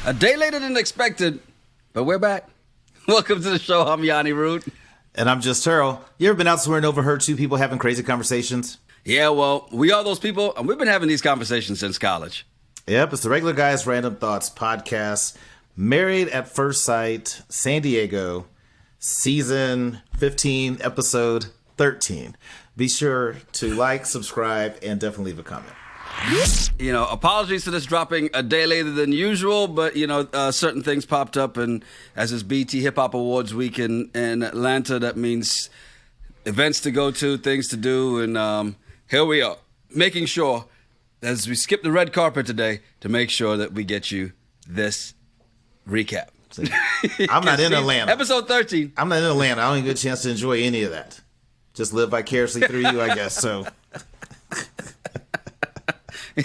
A day later than expected, but we're back. Welcome to the show. I'm Yanni Root. And I'm just Turl. You ever been out somewhere and overheard two people having crazy conversations? Yeah, well, we are those people, and we've been having these conversations since college. Yep, it's the Regular Guys Random Thoughts podcast. Married at First Sight, San Diego, season 15, episode 13. Be sure to like, subscribe, and definitely leave a comment. You know, apologies for this dropping a day later than usual, but, you know, certain things popped up, and as it's BT Hip Hop Awards week in Atlanta, that means events to go to, things to do, and here we are, making sure, as we skip the red carpet today, to make sure that we get you this recap. I'm not in Atlanta. Episode 13. I'm not in Atlanta. I don't even get a chance to enjoy any of that. Just live vicariously through you, I guess, so...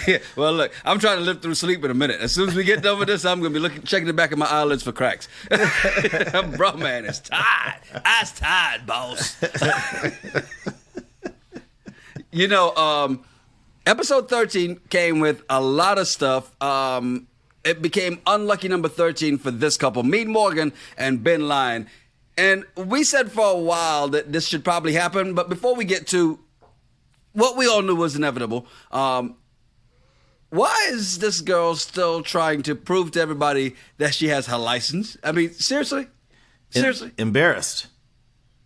Yeah, well, look, I'm trying to live through sleep in a minute. As soon as we get done with this, I'm going to be checking the back of my eyelids for cracks. Bro, man, it's tired. I's tired, boss. You know, episode 13 came with a lot of stuff. It became unlucky number 13 for this couple, Meet Morgan and Ben Lyin. And we said for a while that this should probably happen, but before we get to what we all knew was inevitable, why is this girl still trying to prove to everybody that she has her license? I mean, seriously? Seriously? Embarrassed.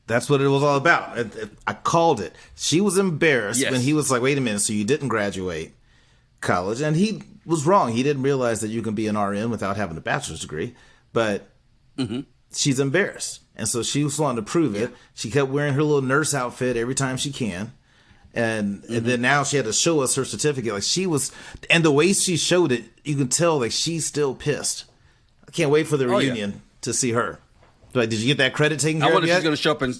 That's what it was all about. I called it. She was embarrassed when he was like, wait a minute, so you didn't graduate college. And he was wrong. He didn't realize that you can be an RN without having a bachelor's degree. But she's embarrassed. And so she was wanting to prove it. She kept wearing her little nurse outfit every time she can. And then now she had to show us her certificate. Like she was, and the way she showed it, you can tell like she's still pissed. I can't wait for the reunion to see her. Like, did you get that credit taken care of yet? I wonder if she's going to show up in.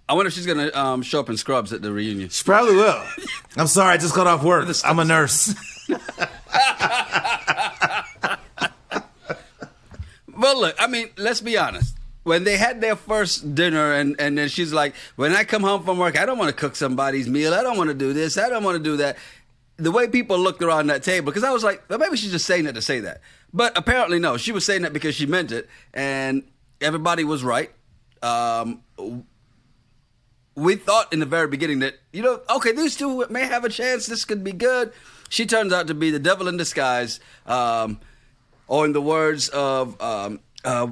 I wonder if she's going to show up in scrubs at the reunion. She probably will. I'm sorry, I just got off work. I'm a nurse. But look, I mean, let's be honest. When they had their first dinner and then she's like, when I come home from work, I don't want to cook somebody's meal. I don't want to do this. I don't want to do that. The way people looked around that table, because I was like, well, maybe she's just saying that to say that. But apparently, no. She was saying that because she meant it. And everybody was right. We thought in the very beginning that, you know, okay, these two may have a chance. This could be good. She turns out to be the devil in disguise. Or in the words of...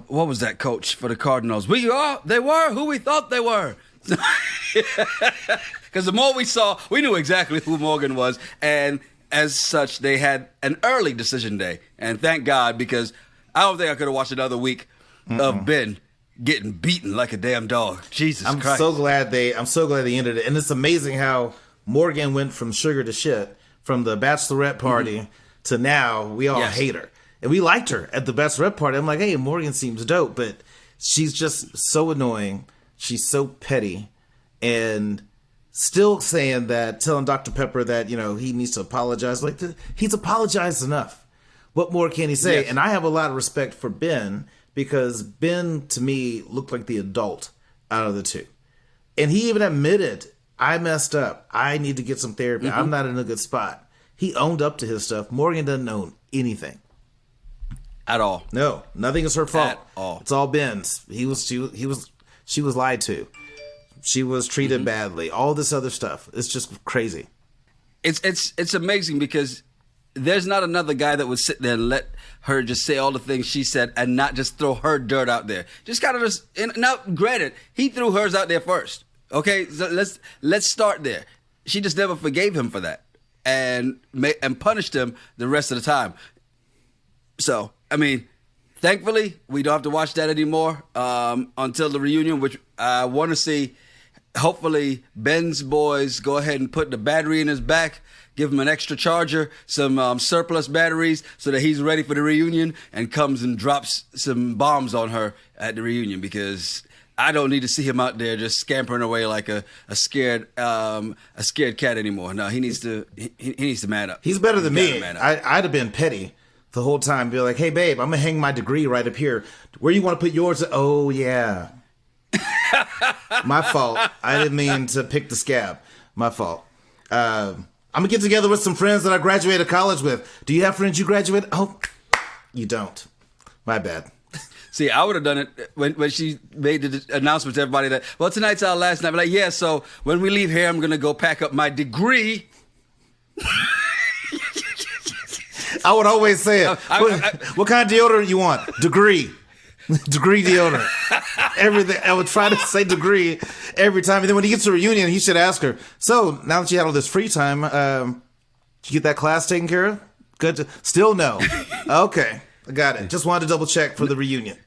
what was that coach for the Cardinals? They were who we thought they were. Because the more we saw, we knew exactly who Morgan was. And as such, they had an early decision day. And thank God, because I don't think I could have watched another week of Ben getting beaten like a damn dog. Jesus Christ. I'm so glad they ended it. And it's amazing how Morgan went from sugar to shit, from the bachelorette party to now we all hate her. And we liked her at the bachelorette party. I'm like, hey, Morgan seems dope, but she's just so annoying. She's so petty. And still saying that, telling Dr. Pepper that, you know, he needs to apologize. Like, he's apologized enough. What more can he say? Yes. And I have a lot of respect for Ben, because Ben, to me, looked like the adult out of the two. And he even admitted, I messed up. I need to get some therapy. I'm not in a good spot. He owned up to his stuff. Morgan doesn't own anything. At all. No, nothing is her fault. At all. It's all Ben's. She was lied to. She was treated badly. All this other stuff. It's just crazy. It's amazing, because there's not another guy that would sit there and let her just say all the things she said and not just throw her dirt out there. Just kind of now, granted, he threw hers out there first. Okay, so let's start there. She just never forgave him for that and punished him the rest of the time. So, I mean, thankfully, we don't have to watch that anymore until the reunion, which I want to see. Hopefully, Ben's boys go ahead and put the battery in his back, give him an extra charger, some surplus batteries, so that he's ready for the reunion and comes and drops some bombs on her at the reunion, because I don't need to see him out there just scampering away like a scared cat anymore. No, he needs to man up. He's better than me. I'd have been petty the whole time. Be like, hey, babe, I'm going to hang my degree right up here. Where you want to put yours? Oh, yeah. My fault. I didn't mean to pick the scab. My fault. I'm going to get together with some friends that I graduated college with. Do you have friends you graduated? Oh, You don't. My bad. See, I would have done it when she made the announcement to everybody that, well, tonight's our last night. I'm like, yeah, so when we leave here, I'm going to go pack up my degree. I would always say it. What kind of deodorant you want? Degree. Degree deodorant. Everything. I would try to say degree every time. And then when he gets to a reunion, he should ask her, so now that you had all this free time, did you get that class taken care of? Good. Still no. Okay. I got it. Just wanted to double check for the reunion.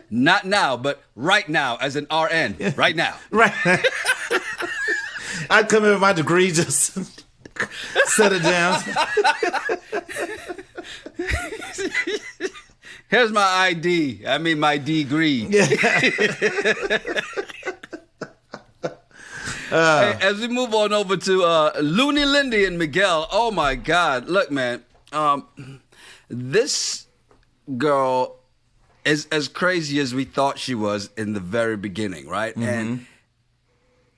Not now, but right now as an RN. Right now. Right. I'd come in with my degree, just set it down. Here's my ID. I mean, my degree. Yeah. Hey, as we move on over to Looney, Lindy and Miguel. Oh, my God. Look, man. This girl is as crazy as we thought she was in the very beginning, right? Mm-hmm. And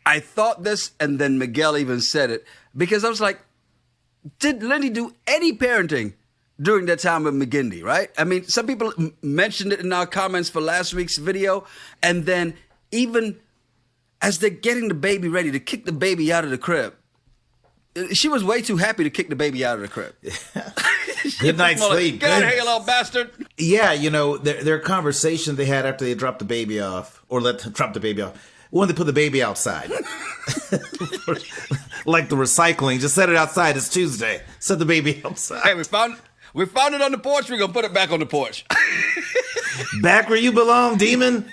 I thought this, and then Miguel even said it, because I was like, did Lindy do any parenting during that time with McGindy, right? I mean, some people mentioned it in our comments for last week's video, and then even as they're getting the baby ready to kick the baby out of the crib, she was way too happy to kick the baby out of the crib. Good night's sleep. Get out of here, you little bastard. Yeah, you know, their conversation they had after they dropped the baby off, or dropped the baby off, when they put the baby outside. Like the recycling, just set it outside. It's Tuesday. Set the baby outside. Hey, we found it on the porch. We're going to put it back on the porch. Back where you belong, demon.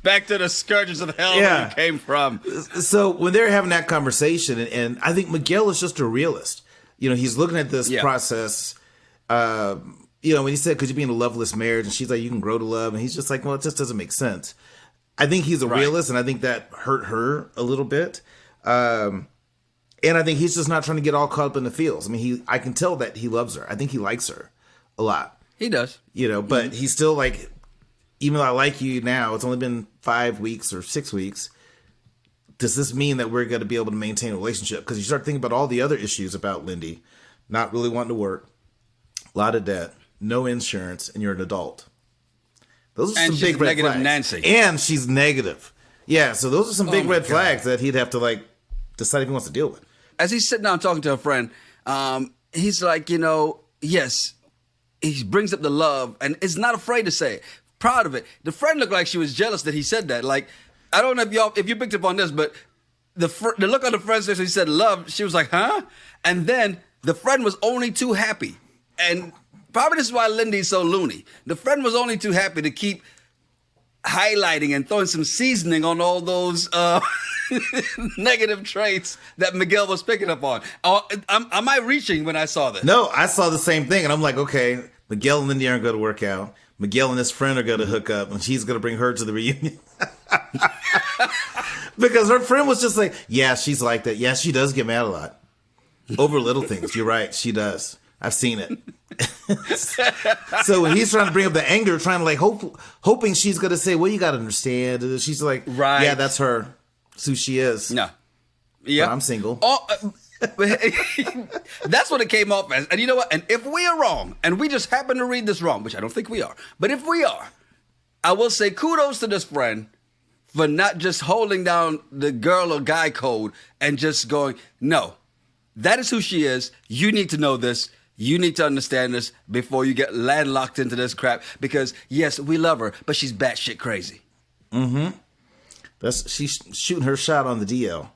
Back to the scourges of hell where you came from. So when they're having that conversation, and I think Miguel is just a realist. You know, he's looking at this process. You know, when he said, could you be in a loveless marriage? And she's like, you can grow to love. And he's just like, well, it just doesn't make sense. I think he's a realist, and I think that hurt her a little bit. And I think he's just not trying to get all caught up in the feels. I mean, I can tell that he loves her. I think he likes her a lot. He does. You know, but he's still like, even though I like you now, it's only been 5 weeks or 6 weeks. Does this mean that we're going to be able to maintain a relationship? Because you start thinking about all the other issues about Lindy, not really wanting to work, a lot of debt, no insurance, and you're an adult. Those are some big red flags. Nancy. And she's negative. Yeah, so those are some big red flags that he'd have to like decide if he wants to deal with. As he's sitting down talking to a friend, he's like, you know, yes, he brings up the love and is not afraid to say it. Proud of it. The friend looked like she was jealous that he said that. Like, I don't know if you picked up on this, but the look on the friend's face when he said love, she was like, huh? And then the friend was only too happy. And probably this is why Lindy's so loony. The friend was only too happy to keep highlighting and throwing some seasoning on all those negative traits that Miguel was picking up on. Am I reaching when I saw this? No, I saw the same thing. And I'm like, okay, Miguel and Lindy aren't going to work out. Miguel and his friend are going to hook up, and she's going to bring her to the reunion. Because her friend was just like, yeah, she's like that. Yeah, she does get mad a lot. Over little things. You're right. She does. I've seen it. So when he's trying to bring up the anger, trying to like hoping she's going to say, well, you got to understand. And she's like, right. Yeah, that's her. That's who she is. No. Yeah. I'm single. Oh, that's what it came off as. And you know what? And if we are wrong, and we just happen to read this wrong, which I don't think we are, but if we are, I will say kudos to this friend for not just holding down the girl or guy code and just going, no, that is who she is. You need to know this. You need to understand this before you get landlocked into this crap. Because, yes, we love her, but she's batshit crazy. Mm-hmm. She's shooting her shot on the DL.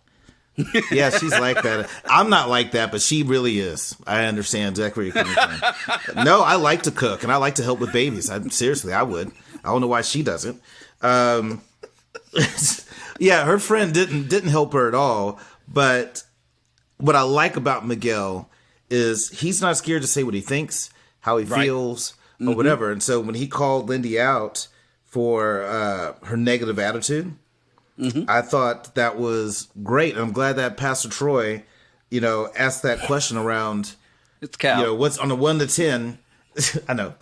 Yeah, she's like that. I'm not like that, but she really is. I understand exactly where you're coming from. No, I like to cook, and I like to help with babies. Seriously, I would. I don't know why she doesn't. Yeah, her friend didn't help her at all. But what I like about Miguel is he's not scared to say what he thinks, how he feels, or whatever. And so when he called Lindy out for her negative attitude, I thought that was great. And I'm glad that Pastor Troy, you know, asked that question around, it's Cal. You know, what's on a 1 to 10? I know.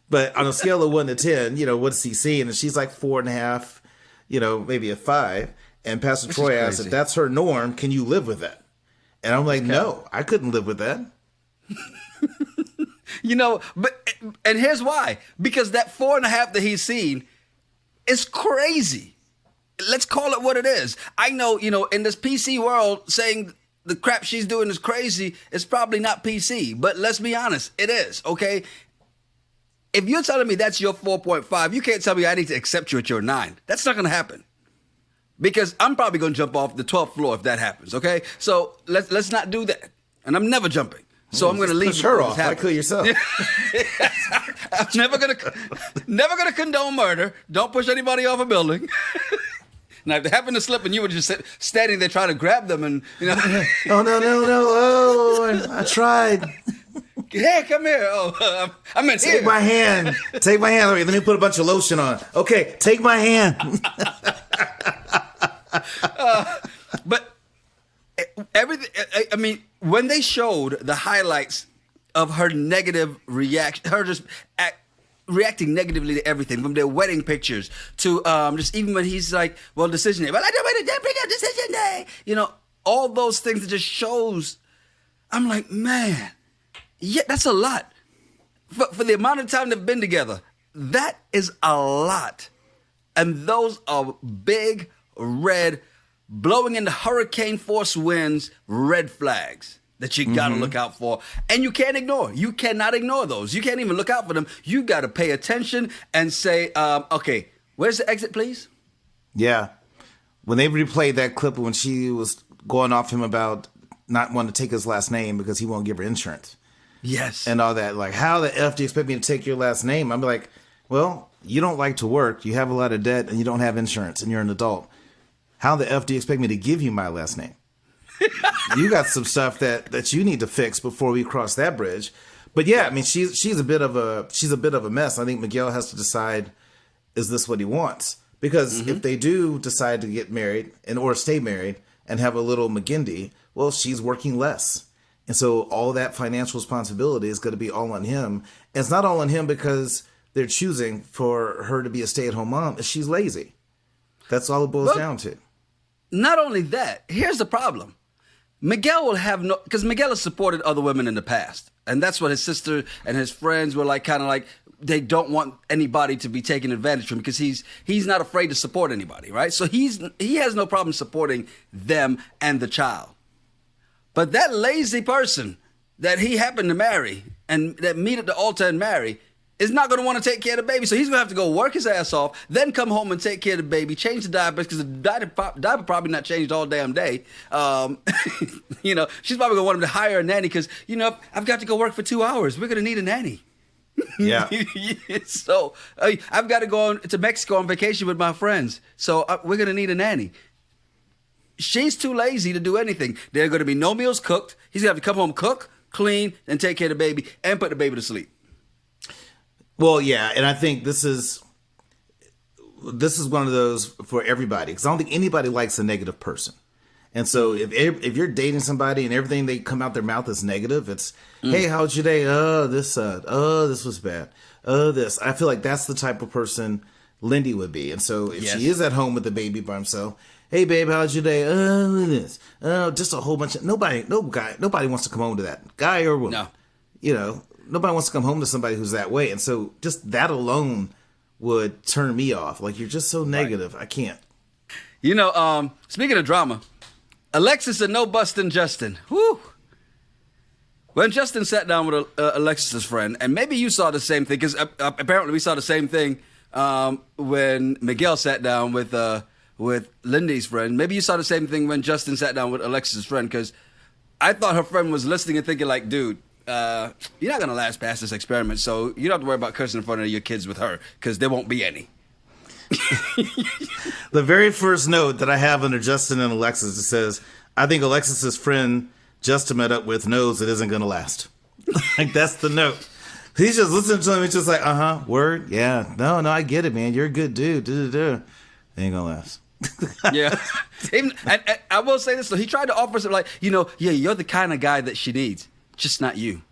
But on a scale of 1 to 10, you know, what's he seeing? And she's like 4.5, you know, maybe a 5. And Pastor Troy asked, if that's her norm, can you live with that? And I'm like, no, I couldn't live with that. And here's why. Because that 4.5 that he's seen is crazy. Let's call it what it is. I know, in this PC world, saying the crap she's doing is crazy is probably not PC. But let's be honest, it is, okay? If you're telling me that's your 4.5, you can't tell me I need to accept you at your 9. That's not going to happen. Because I'm probably going to jump off the 12th floor if that happens, okay? So let's not do that. And I'm never jumping. So I'm going to leave. Push her off. Like, kill yourself. I'm never gonna condone murder. Don't push anybody off a building. Now, if they happen to slip and you were just standing there trying to grab them and, Oh, no. Oh, I tried. Hey, come here. Oh, I'm in here. Take my hand. Take my hand. Let me put a bunch of lotion on. Okay, take my hand. But everything. I mean, when they showed the highlights of her negative reaction, her just reacting negatively to everything, from their wedding pictures to just even when he's like, "Well, decision day. Well, I don't want to bring up decision day." All those things that just shows. I'm like, man. Yeah, that's a lot. For the amount of time they've been together, that is a lot. And those are big, red, blowing into hurricane force winds, red flags that you got to look out for. And you can't ignore. You cannot ignore those. You can't even look out for them. You got to pay attention and say, okay, where's the exit, please? Yeah. When they replayed that clip when she was going off him about not wanting to take his last name because he won't give her insurance. Yes. And all that. Like, how the F do you expect me to take your last name? I'm like, well, you don't like to work. You have a lot of debt and you don't have insurance and you're an adult. How the F do you expect me to give you my last name? You got some stuff that you need to fix before we cross that bridge. But yeah, I mean, she's a bit of a mess. I think Miguel has to decide, is this what he wants? Because if they do decide to get married or stay married and have a little McGindy, well, she's working less. And so all that financial responsibility is going to be all on him. And it's not all on him because they're choosing for her to be a stay-at-home mom. She's lazy. That's all it boils down to. Not only that, here's the problem. Miguel will have because Miguel has supported other women in the past. And that's what his sister and his friends were like, kind of like, they don't want anybody to be taken advantage of him because he's not afraid to support anybody, right? So he has no problem supporting them and the child. But that lazy person that he happened to marry and that meet at the altar and marry is not going to want to take care of the baby. So he's going to have to go work his ass off, then come home and take care of the baby, change the diapers because the diaper probably not changed all damn day. She's probably going to want him to hire a nanny because, I've got to go work for 2 hours. We're going to need a nanny. Yeah. So I've got to go to Mexico on vacation with my friends. So we're going to need a nanny. She's too lazy to do anything. There are going to be no meals cooked. He's going to have to come home, cook, clean, and take care of the baby and put the baby to sleep. Well, yeah, and I think this is one of those for everybody because I don't think anybody likes a negative person. And so if you're dating somebody and everything they come out their mouth is negative, it's, hey, how's your day? Oh, this sucked. Oh, this was bad. Oh, this. I feel like that's the type of person Lindy would be. And so if she is at home with the baby by himself, hey, babe, how's your day? Oh, this. Oh, just a whole bunch of nobody wants to come home to that guy or woman. No. Nobody wants to come home to somebody who's that way. And so just that alone would turn me off. Like, you're just so negative. Right. I can't. Speaking of drama, Alexis and Bustin Justin. Whew. When Justin sat down with Alexis's friend, and maybe you saw the same thing, because apparently we saw the same thing when Miguel sat down with Lindy's friend. Maybe you saw the same thing when Justin sat down with Alexis's friend, because I thought her friend was listening and thinking like, dude, you're not going to last past this experiment, so you don't have to worry about cursing in front of your kids with her, because there won't be any. The very first note that I have under Justin and Alexis, it says, I think Alexis's friend Justin met up with knows it isn't going to last. Like, that's the note. He's just listening to him. He's just like, word. Yeah. No, I get it, man. You're a good dude. It ain't going to last. Yeah. And I will say this, though. He tried to offer something like, you're the kind of guy that she needs. Just not you.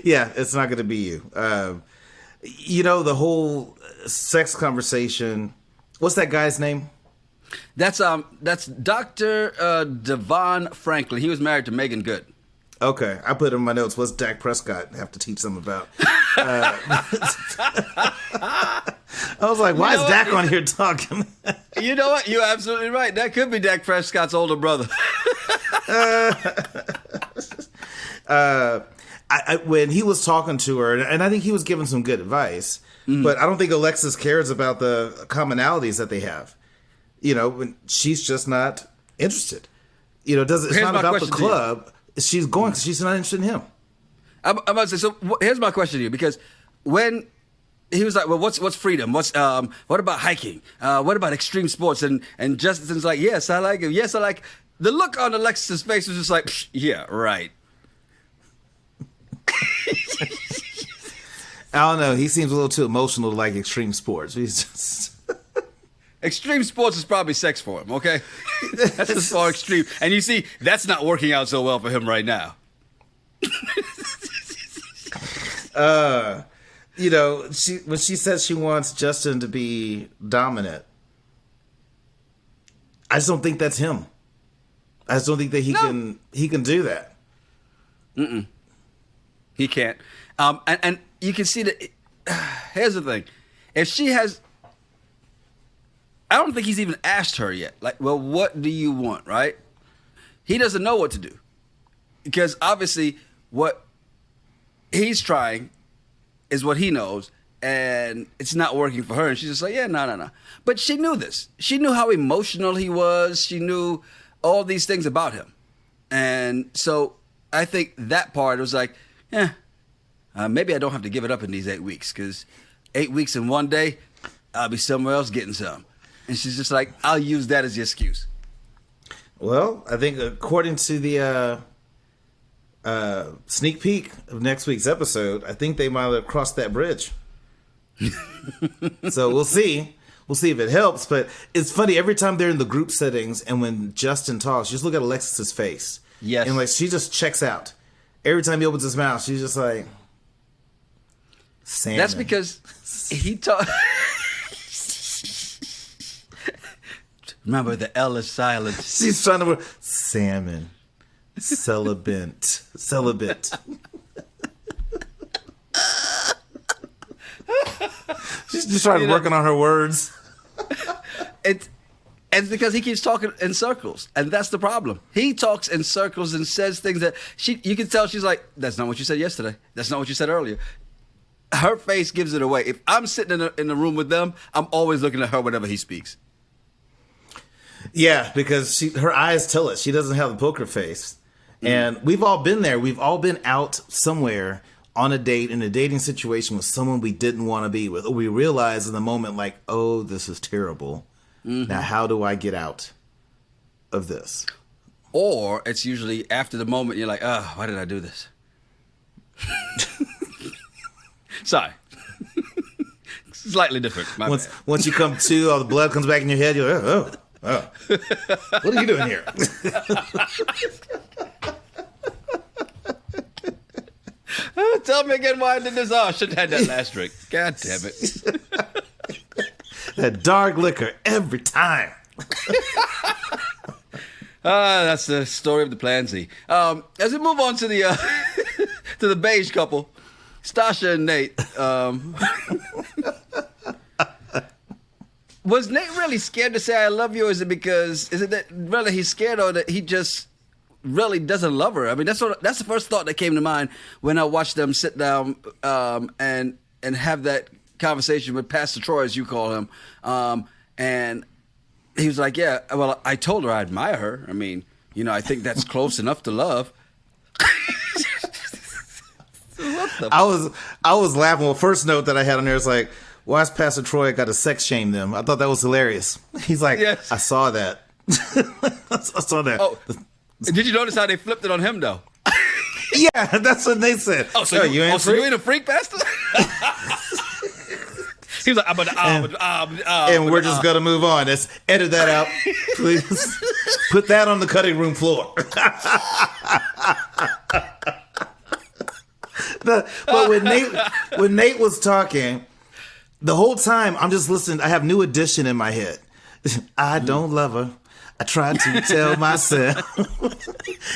Yeah, it's not going to be you. The whole sex conversation. What's that guy's name? That's Dr. Devon Franklin. He was married to Megan Good. Okay, I put in my notes. What's Dak Prescott have to teach them about? I was like, why is Dak on here talking? You know what? You're absolutely right. That could be Dak Prescott's older brother. When he was talking to her, and I think he was giving some good advice, but I don't think Alexis cares about the commonalities that they have. You know, when she's just not interested. You know, it's not about the club. She's going because she's not interested in him. I'm about to say, so here's my question to you, because when he was like, well, what's freedom? What about hiking? What about extreme sports? And Justin's like, yes, I like it. Yes, I like it. The look on Alexis's face was just like, yeah, right. I don't know. He seems a little too emotional to like extreme sports. He's just... Extreme sports is probably sex for him, okay? That's as far extreme. And you see, that's not working out so well for him right now. You know, when she says she wants Justin to be dominant, I just don't think that's him. I just don't think that he can do that. He can't. And you can see that. Here's the thing: if she has, I don't think he's even asked her yet. Like, well, what do you want? Right? He doesn't know what to do, because obviously what he's trying is what he knows, and it's not working for her. And she's just like, yeah, no. But she knew this. She knew how emotional he was. She knew all these things about him. And so I think that part was like, maybe I don't have to give it up in these 8 weeks, because 8 weeks in one day, I'll be somewhere else getting some. And she's just like, I'll use that as the excuse. Well, I think according to the sneak peek of next week's episode, I think they might have crossed that bridge. So we'll see. We'll see if it helps. But it's funny, every time they're in the group settings and when Justin talks, you just look at Alexis's face. Yes. And like she just checks out. Every time he opens his mouth, she's just like, salmon. That's because he talks. Remember, the L is silent. She's trying to salmon. Celibate. She's just trying working on her words. It's because he keeps talking in circles, and that's the problem. He talks in circles and says things that you can tell she's like, that's not what you said yesterday. That's not what you said earlier. Her face gives it away. If I'm sitting in the room with them, I'm always looking at her whenever he speaks. Yeah, because her eyes tell us she doesn't have the poker face. And we've all been there. We've all been out somewhere on a date in a dating situation with someone we didn't want to be with. Or we realize in the moment, like, oh, this is terrible. Now, how do I get out of this? Or it's usually after the moment you're like, oh, why did I do this? Sorry. Slightly different. Once you come to, all the blood comes back in your head, you're like, oh. What are you doing here? Tell me again why I did this. Oh, I shouldn't have had that last drink. God damn it. That dark liquor every time. That's the story of the Plan Z. As we move on to the to the beige couple, Stasha and Nate. Was Nate really scared to say I love you, or is it that really he's scared, or that he just really doesn't love her? I mean, that's the first thought that came to mind when I watched them sit down and have that conversation with Pastor Troy, as you call him. And he was like, yeah, well, I told her I admire her. I mean, I think that's close enough to love. I was laughing. Well, first note that I had on there is like, why has Pastor Troy got to sex shame them? I thought that was hilarious. He's like, yes. I saw that. I saw that. Oh, did you notice how they flipped it on him, though? Yeah, that's what they said. Oh, so you ain't a freak, Pastor? He was like, and we're just going to move on. Let's edit that out. Please put that on the cutting room floor. But when Nate was talking, the whole time I'm just listening. I have New Edition in my head. I don't love her. I try to tell myself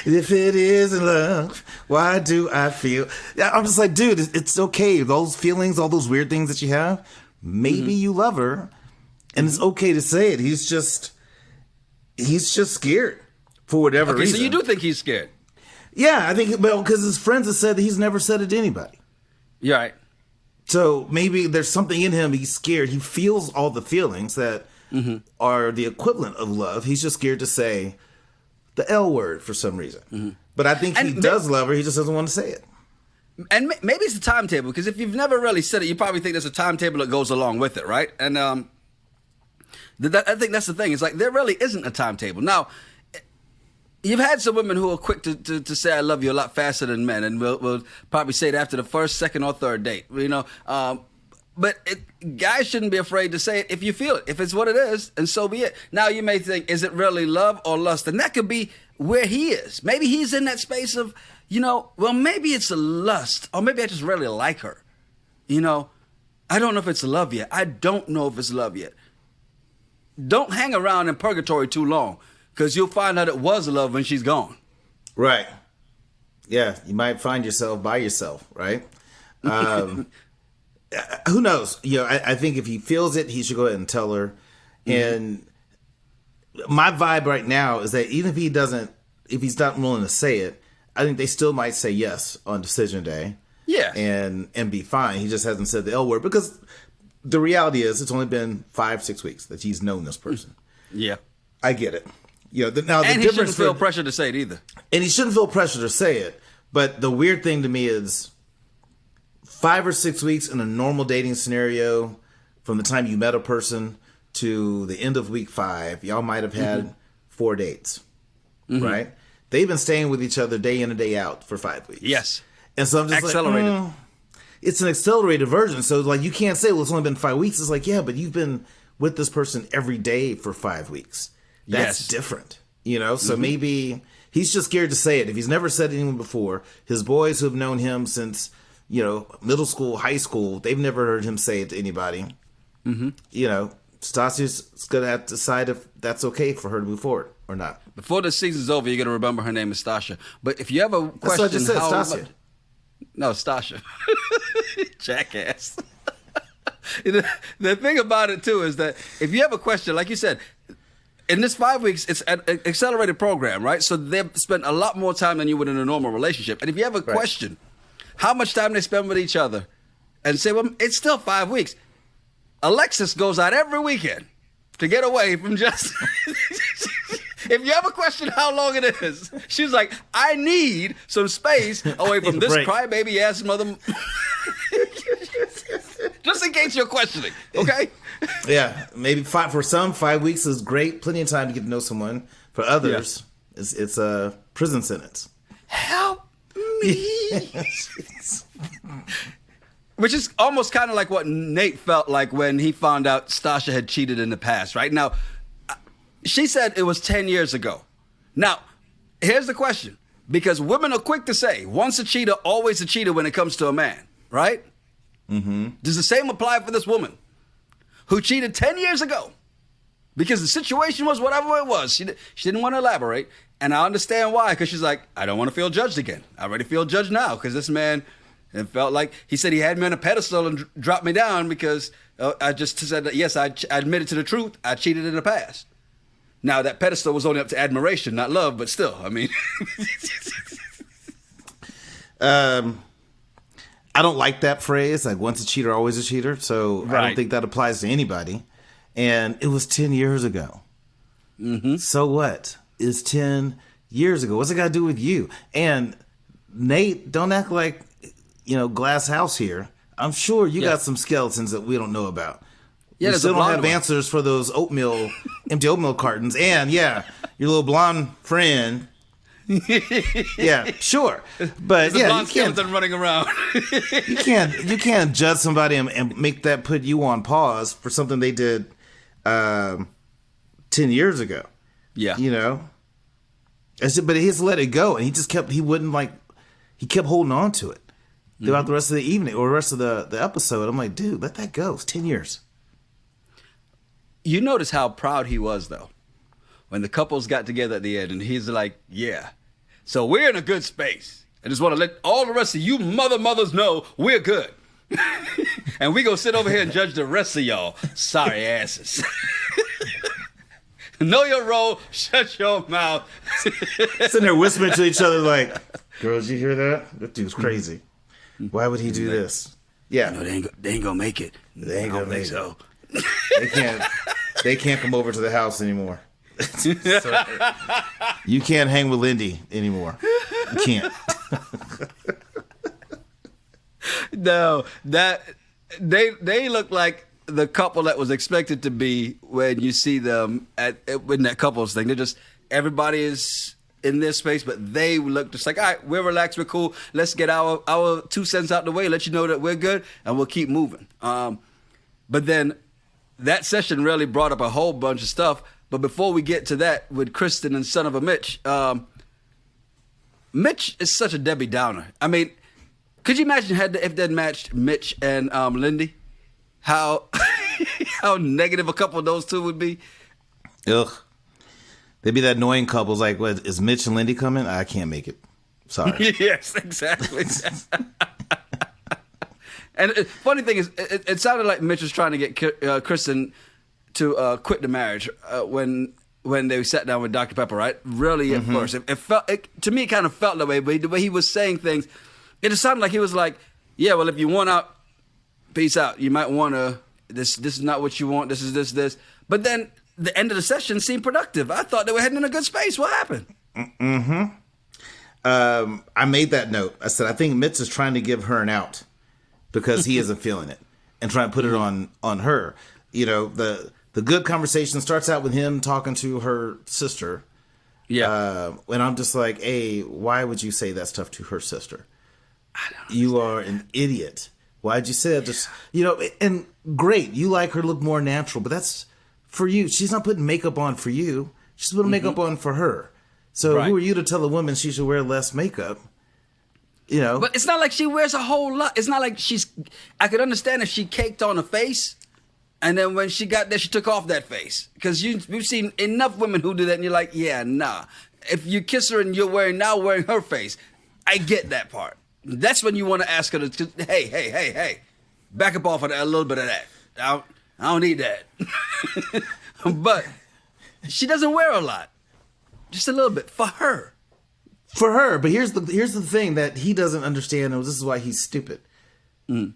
if it isn't love, why do I feel? I'm just like, dude, it's okay. Those feelings, all those weird things that you have, maybe you love her, and it's okay to say it. He's just scared for whatever reason. So you do think he's scared? Yeah, I think, well, because his friends have said that he's never said it to anybody. You're right. So maybe there's something in him. He's scared. He feels all the feelings that are the equivalent of love. He's just scared to say the L word for some reason. But I think he does love her. He just doesn't want to say it. And maybe it's the timetable, because if you've never really said it, you probably think there's a timetable that goes along with it, right? And I think that's the thing. It's like there really isn't a timetable. Now, you've had some women who are quick to say I love you a lot faster than men, and will probably say it after the first, second, or third date. But guys shouldn't be afraid to say it if you feel it. If it's what it is, and so be it. Now, you may think, is it really love or lust? And that could be where he is. Maybe he's in that space of, well, maybe it's a lust, or maybe I just really like her. I don't know if it's love yet. I don't know if it's love yet. Don't hang around in purgatory too long, because you'll find out it was love when she's gone. Right. Yeah, you might find yourself by yourself, right? Who knows? I think if he feels it, he should go ahead and tell her. And my vibe right now is that even if he's not willing to say it, I think they still might say yes on decision day. Yeah. And be fine. He just hasn't said the L word, because the reality is it's only been 5-6 weeks that he's known this person. Yeah. I get it. And he shouldn't feel pressure to say it either. And he shouldn't feel pressure to say it. But the weird thing to me is 5 or 6 weeks in a normal dating scenario, from the time you met a person to the end of week 5, y'all might have had 4 dates, right? They've been staying with each other day in and day out for 5 weeks. Yes. And so I'm just accelerated. It's an accelerated version. So like, you can't say, well, it's only been 5 weeks. It's like, yeah, but you've been with this person every day for 5 weeks. That's different, So maybe he's just scared to say it. If he's never said anyone before, his boys who have known him since, middle school, high school, they've never heard him say it to anybody. Stasia's going to have to decide if that's okay for her to move forward or not. Before the season's over, you're going to remember her name is Stasha. But if you have a question... That's what I just said, Stacia. No, Stasha. Jackass. The thing about it, too, is that if you have a question, like you said... In this 5 weeks, it's an accelerated program, right? So they've spent a lot more time than you would in a normal relationship. And if you have a question, how much time they spend with each other, and say, well, it's still 5 weeks. Alexis goes out every weekend to get away from Justin. If you have a question how long it is, she's like, I need some space away from this crybaby ass mother. Just in case you're questioning, okay? Yeah, maybe 5 weeks is great. Plenty of time to get to know someone. For others, it's a prison sentence. Help me. Which is almost kind of like what Nate felt like when he found out Stasha had cheated in the past, right? Now, she said it was 10 years ago. Now, here's the question. Because women are quick to say, once a cheater, always a cheater when it comes to a man, right? Does the same apply for this woman who cheated 10 years ago? Because the situation was whatever it was. She didn't want to elaborate. And I understand why, because she's like, I don't want to feel judged again. I already feel judged now because this man, it felt like he said he had me on a pedestal and dropped me down because I just said that, yes, I admitted to the truth. I cheated in the past. Now, that pedestal was only up to admiration, not love, but still, I mean. I don't like that phrase, like once a cheater, always a cheater. So I don't think that applies to anybody. And it was 10 years ago. So what? It's 10 years ago. What's it got to do with you? And Nate, don't act like, glass house here. I'm sure you got some skeletons that we don't know about. Yeah, we still don't have answers for those empty oatmeal cartons. And your little blonde friend. Yeah, sure, but you can't running around. you can't judge somebody and make that put you on pause for something they did 10 years ago. Yeah, but he has to let it go, and he kept holding on to it throughout the rest of the evening or the rest of the episode. I'm like, dude, let that go. It's 10 years. You notice how proud he was, though, when the couples got together at the end, and he's like, yeah. So we're in a good space. I just want to let all the rest of you mothers know we're good. And we go sit over here and judge the rest of y'all sorry asses. Know your role, shut your mouth. Sitting there whispering to each other like, girls, you hear that? That dude's crazy. Why would he do this? Yeah. No, they ain't gonna make it. They ain't gonna make it. So. They can't come over to the house anymore. So, you can't hang with Lindy anymore. You can't. No, that they look like the couple that was expected to be when you see them in that couples thing. They're just, everybody is in their space, but they look just like, all right, we're relaxed, we're cool. Let's get our 2 cents out the way, let you know that we're good, and we'll keep moving. But then that session really brought up a whole bunch of stuff. But before we get to that with Krysten and Son-Of-A-Mitch, Mitch is such a Debbie Downer. I mean, could you imagine if they'd matched Mitch and Lindy? How how negative a couple of those two would be? Ugh. They'd be that annoying couples like, what, is Mitch and Lindy coming? I can't make it. Sorry. Yes, exactly. And the funny thing is, it sounded like Mitch was trying to get Krysten to quit the marriage when they sat down with Dr. Pepper, right? Really, at first. It felt, to me, it kind of felt that way, but the way he was saying things, it just sounded like he was like, yeah, well, if you want out, peace out. You might want to, this is not what you want, this is this. But then the end of the session seemed productive. I thought they were heading in a good space. What happened? I made that note. I said, I think Mitch is trying to give her an out because he isn't feeling it and trying to put it on her. You know, the good conversation starts out with him talking to her sister. Yeah. And I'm just like, hey, why would you say that stuff to her sister? I don't know. You are an idiot. Why'd you say that? Just, you know, and great. You like her to look more natural, but that's for you. She's not putting makeup on for you. She's putting makeup on for her. So who are you to tell a woman she should wear less makeup? You know, but it's not like she wears a whole lot. It's not like I could understand if she caked on a face, and then when she got there, she took off that face. Because we've seen enough women who do that, and you're like, yeah, nah. If you kiss her and you're wearing her face, I get that part. That's when you want to ask her to, hey, back up off of that, a little bit of that. I don't need that. But she doesn't wear a lot. Just a little bit for her. For her, but here's the thing that he doesn't understand, and this is why he's stupid. You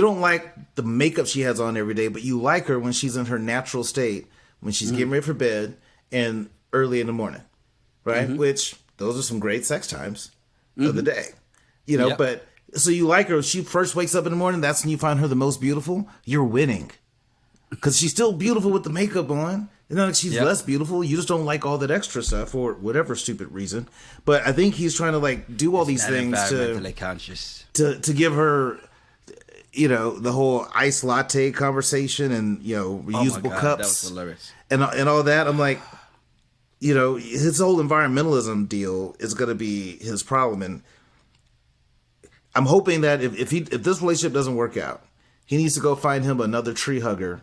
don't like the makeup she has on every day, but you like her when she's in her natural state, when she's getting ready for bed and early in the morning, right? Which those are some great sex times of the day, you know. But so you like her. She first wakes up in the morning. That's when you find her the most beautiful. You're winning because she's still beautiful with the makeup on. It's not like she's less beautiful. You just don't like all that extra stuff for whatever stupid reason. But I think he's trying to like do all these things to give her, you know, the whole iced latte conversation and, you know, reusable cups. That was hilarious. And all that. I'm like, you know, his whole environmentalism deal is going to be his problem. And I'm hoping that if this relationship doesn't work out, he needs to go find him another tree hugger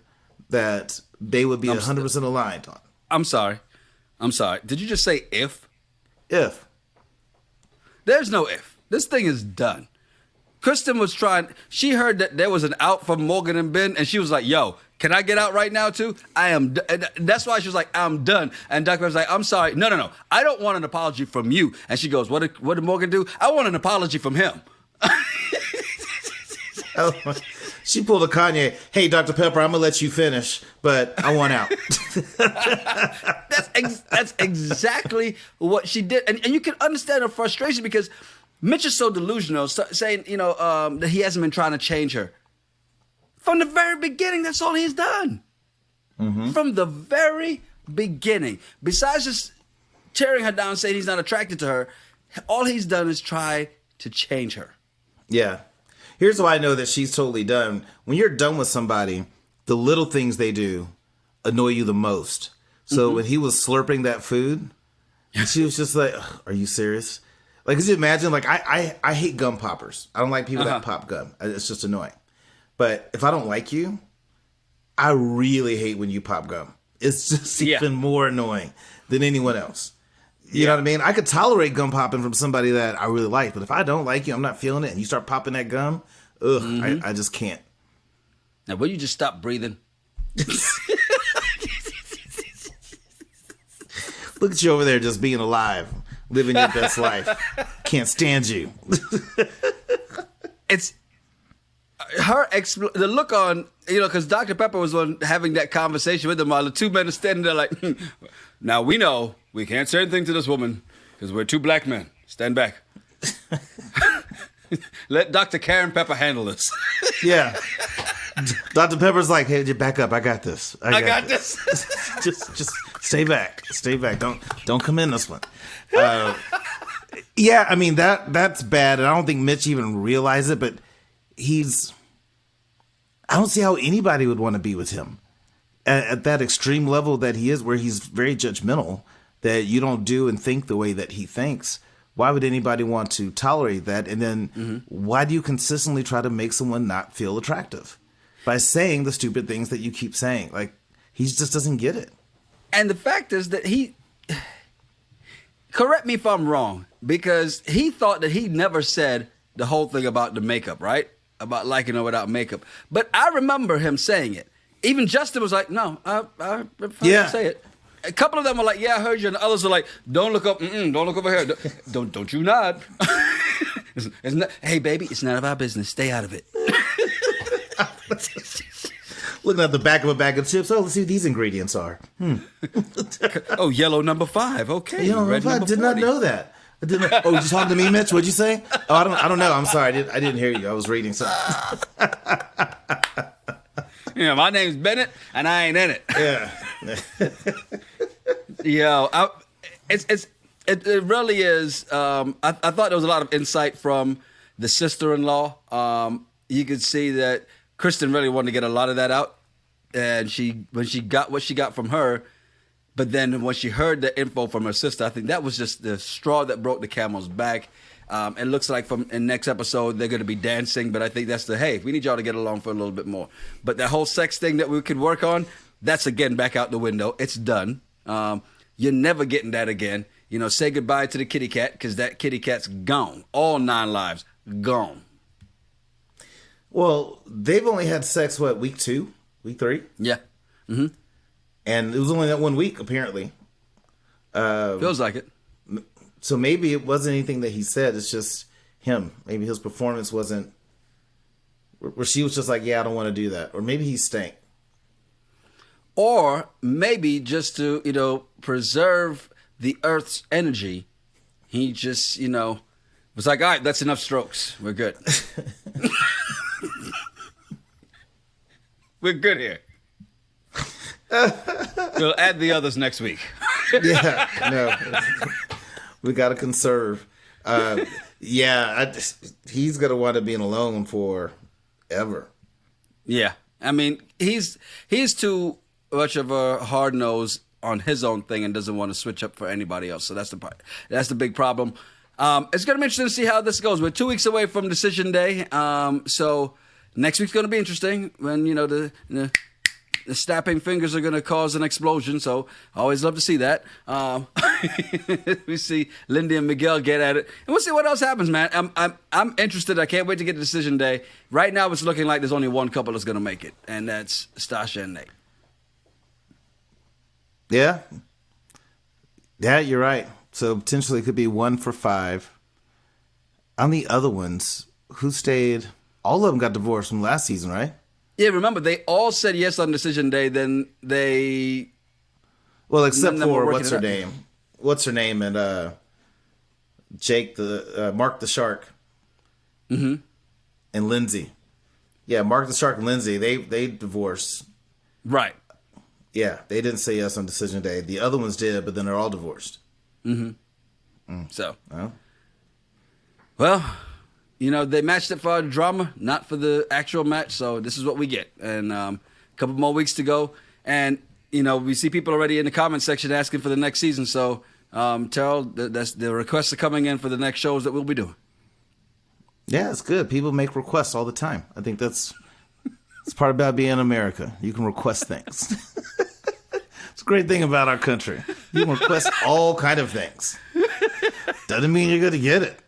that they would be 100% aligned on. I'm sorry. Did you just say if? If. There's no if. This thing is done. Krysten was trying. She heard that there was an out from Morgan and Ben, and she was like, yo, can I get out right now too? I am. That's why she was like, I'm done. And Dr. was like, I'm sorry. No. I don't want an apology from you. And she goes, what did Morgan do? I want an apology from him. She pulled a Kanye. Hey, Dr. Pepper, I'm gonna let you finish, but I want out. That's exactly what she did, and you can understand her frustration because Mitch is so delusional, saying that he hasn't been trying to change her from the very beginning. That's all he's done from the very beginning. Besides just tearing her down, saying he's not attracted to her, all he's done is try to change her. Yeah. Here's why I know that she's totally done. When you're done with somebody, the little things they do annoy you the most. So when he was slurping that food, she was just like, are you serious? Like, could you imagine? Like, I hate gum poppers. I don't like people that pop gum. It's just annoying. But if I don't like you, I really hate when you pop gum. It's just even more annoying than anyone else. You know what I mean? I could tolerate gum popping from somebody that I really like, but if I don't like you, I'm not feeling it, and you start popping that gum, I just can't. Now, will you just stop breathing? Look at you over there just being alive, living your best life. Can't stand you. It's her the look on, because Dr. Pepper was on having that conversation with them while the two men are standing there like, now we know we can't say anything to this woman because we're two black men. Stand back. Let Dr. Karen Pepper handle this. Yeah. Dr. Pepper's like, hey, back up. I got this. I got this. just stay back. Stay back. Don't come in this one. Yeah, I mean, that's bad. And I don't think Mitch even realized it, but I don't see how anybody would want to be with him at that extreme level that he is, where he's very judgmental, that you don't do and think the way that he thinks. Why would anybody want to tolerate that? And then why do you consistently try to make someone not feel attractive? By saying the stupid things that you keep saying. Like, he just doesn't get it. And the fact is that correct me if I'm wrong, because he thought that he never said the whole thing about the makeup, right? About liking her without makeup. But I remember him saying it. Even Justin was like, no, I say it. A couple of them were like, yeah, I heard you. And the others are like, don't look up. Don't look over here. Don't you nod. Hey, baby, it's none of our business. Stay out of it. Looking at the back of a bag of chips. Oh, let's see what these ingredients are. Oh, yellow number 5. Okay. Yellow number 5. I did not know that. Oh, you talking to me, Mitch? What'd you say? Oh, I don't know. I'm sorry. I didn't hear you. I was reading something. Yeah, my name's Bennett, and I ain't in it. Yeah. It really is. I thought there was a lot of insight from the sister-in-law. You could see that Kristen really wanted to get a lot of that out, and when she got what she got from her, but then when she heard the info from her sister, I think that was just the straw that broke the camel's back. It looks like in next episode they're going to be dancing, but I think that's hey, we need y'all to get along for a little bit more. But that whole sex thing that we could work on, that's again back out the window. It's done. You're never getting that again. Say goodbye to the kitty cat, because that kitty cat's gone. All 9 lives gone. Well, they've only had sex, week 2? Week 3? Yeah. Mm-hmm. And it was only that 1 week, apparently. Feels like it. So maybe it wasn't anything that he said. It's just him. Maybe his performance wasn't... Where she was just like, yeah, I don't want to do that. Or maybe he stank. Or maybe just to, preserve the Earth's energy, he just, was like, all right, that's enough strokes. We're good. We're good here. We'll add the others next week. Yeah, no. We got to conserve. He's going to want to be alone forever. Yeah. I mean, he's too much of a hard nose on his own thing and doesn't want to switch up for anybody else. So that's the big problem. It's going to be interesting to see how this goes. We're 2 weeks away from decision day. So next week's going to be interesting when, the snapping fingers are going to cause an explosion. So I always love to see that. We see Lindy and Miguel get at it. And we'll see what else happens, man. I'm interested. I can't wait to get to decision day. Right now it's looking like there's only one couple that's going to make it. And that's Stasha and Nate. Yeah. Yeah, you're right. So potentially it could be 1 for 5. On the other ones, who stayed? All of them got divorced from last season, right? Yeah, remember, they all said yes on decision day, then they... Well, except for, what's her name? What's her name? And Jake, Mark the Shark. Mm-hmm. And Lindsay. Yeah, Mark the Shark and Lindsay, they divorced. Right. Yeah, they didn't say yes on decision day. The other ones did, but then they're all divorced. Mm-hmm. So. Well, they matched it for drama, not for the actual match. So this is what we get. And a couple more weeks to go. And, we see people already in the comment section asking for the next season. So, Terrell, the requests are coming in for the next shows that we'll be doing. Yeah, it's good. People make requests all the time. I think that's It's part about being in America. You can request things. It's a great thing about our country. You can request all kind of things. Doesn't mean you're going to get it.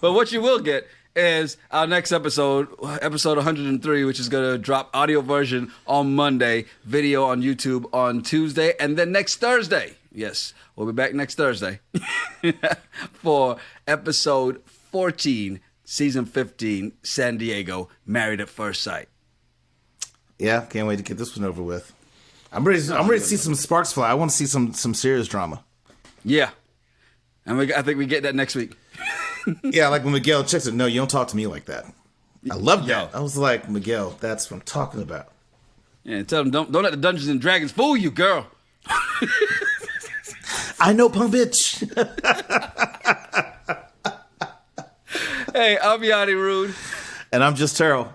Well, what you will get is our next episode 103, which is going to drop audio version on Monday, video on YouTube on Tuesday, and then next Thursday. Yes, we'll be back next Thursday for episode 14, season 15, San Diego, Married at First Sight. Yeah, can't wait to get this one over with. I'm ready to see some sparks fly. I want to see some serious drama. Yeah. And I think we get that next week. Yeah, like when Miguel checks it. No, you don't talk to me like that. I love that. I was like, Miguel, that's what I'm talking about. Yeah, tell them don't let the Dungeons and Dragons fool you, girl. I know, punk bitch. Hey, I'm Yanni Rude. And I'm Just Terrell.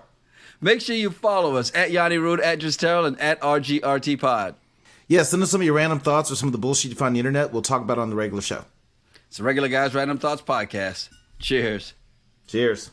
Make sure you follow us at Yanni Rude, at Just Terrell, and at RGRT Pod. Yeah, send us some of your random thoughts or some of the bullshit you find on the internet. We'll talk about it on the regular show. It's the Regular Guys Random Thoughts Podcast. Cheers. Cheers.